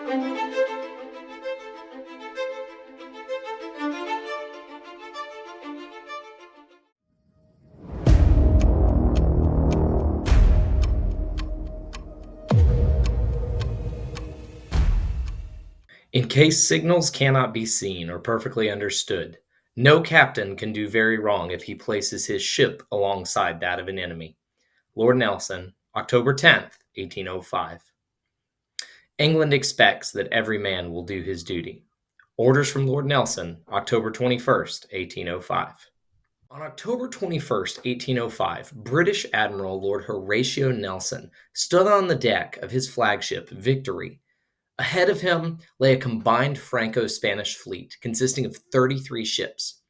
In case signals cannot be seen or perfectly understood, no captain can do very wrong if he places his ship alongside that of an enemy. Lord Nelson, October 10th, 1805. England expects that every man will do his duty. Orders from Lord Nelson, October 21st, 1805. On October 21st, 1805, British Admiral Lord Horatio Nelson stood on the deck of his flagship Victory. Ahead of him lay a combined Franco-Spanish fleet consisting of 33 ships.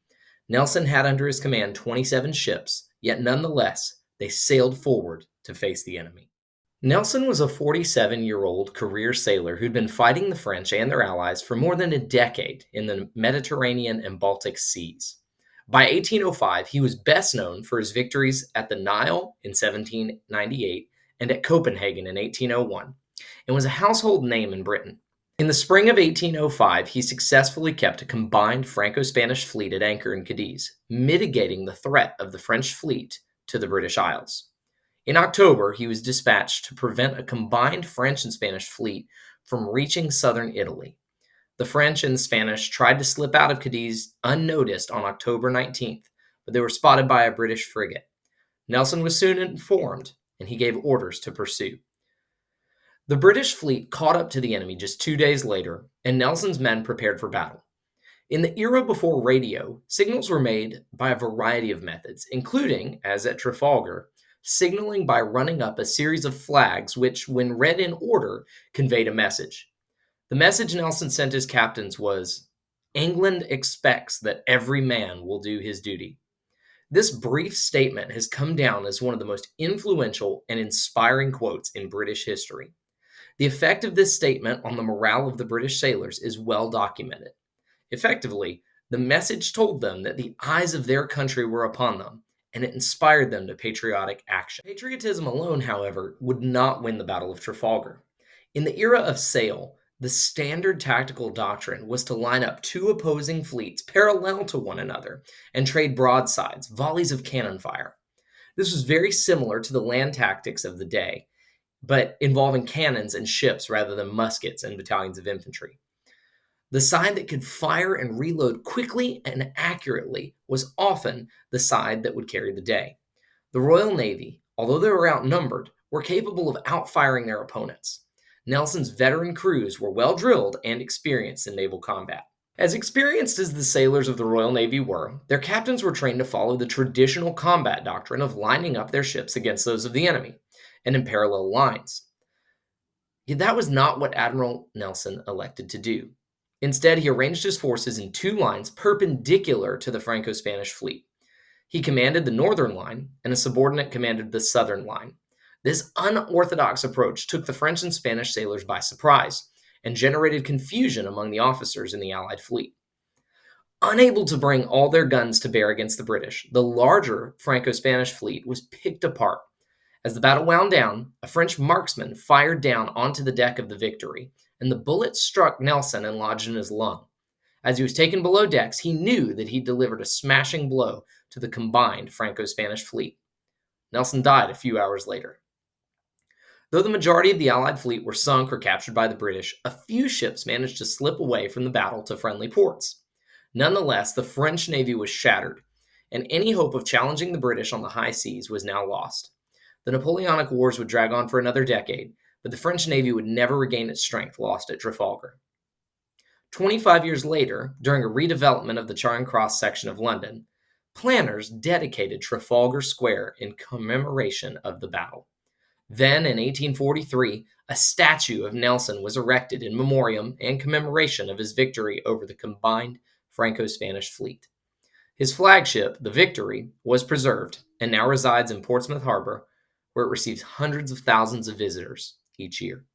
Nelson had under his command 27 ships, yet nonetheless, they sailed forward to face the enemy. Nelson was a 47-year-old career sailor who'd been fighting the French and their allies for more than a decade in the Mediterranean and Baltic seas. By 1805, he was best known for his victories at the Nile in 1798 and at Copenhagen in 1801, and was a household name in Britain. In the spring of 1805, he successfully kept a combined Franco-Spanish fleet at anchor in Cadiz, mitigating the threat of the French fleet to the British Isles. In October, he was dispatched to prevent a combined French and Spanish fleet from reaching southern Italy. The French and Spanish tried to slip out of Cadiz unnoticed on October 19th, but they were spotted by a British frigate. Nelson was soon informed, and he gave orders to pursue. The British fleet caught up to the enemy just 2 days later, and Nelson's men prepared for battle. In the era before radio, signals were made by a variety of methods, including, as at Trafalgar, signaling by running up a series of flags which, when read in order, conveyed a message. The message Nelson sent his captains was, "England expects that every man will do his duty." This brief statement has come down as one of the most influential and inspiring quotes in British history. The effect of this statement on the morale of the British sailors is well documented. Effectively, the message told them that the eyes of their country were upon them, and it inspired them to patriotic action. Patriotism alone, however, would not win the Battle of Trafalgar. In the era of sail, the standard tactical doctrine was to line up two opposing fleets parallel to one another and trade broadsides, volleys of cannon fire. This was very similar to the land tactics of the day, but involving cannons and ships rather than muskets and battalions of infantry. The side that could fire and reload quickly and accurately was often the side that would carry the day. The Royal Navy, although they were outnumbered, were capable of outfiring their opponents. Nelson's veteran crews were well drilled and experienced in naval combat. As experienced as the sailors of the Royal Navy were, their captains were trained to follow the traditional combat doctrine of lining up their ships against those of the enemy, and in parallel lines. Yet that was not what Admiral Nelson elected to do. Instead, he arranged his forces in two lines perpendicular to the Franco-Spanish fleet. He commanded the northern line, and a subordinate commanded the southern line. This unorthodox approach took the French and Spanish sailors by surprise and generated confusion among the officers in the Allied fleet. Unable to bring all their guns to bear against the British, the larger Franco-Spanish fleet was picked apart. As the battle wound down, a French marksman fired down onto the deck of the Victory, and the bullet struck Nelson and lodged in his lung. As he was taken below decks, he knew that he delivered a smashing blow to the combined Franco-Spanish fleet. Nelson died a few hours later. Though the majority of the Allied fleet were sunk or captured by the British, a few ships managed to slip away from the battle to friendly ports. Nonetheless, the French Navy was shattered, and any hope of challenging the British on the high seas was now lost. The Napoleonic Wars would drag on for another decade, but the French Navy would never regain its strength lost at Trafalgar. 25 years later, during a redevelopment of the Charing Cross section of London, planners dedicated Trafalgar Square in commemoration of the battle. Then, in 1843, a statue of Nelson was erected in memoriam and commemoration of his victory over the combined Franco-Spanish fleet. His flagship, the Victory, was preserved and now resides in Portsmouth Harbor, where it receives hundreds of thousands of visitors each year.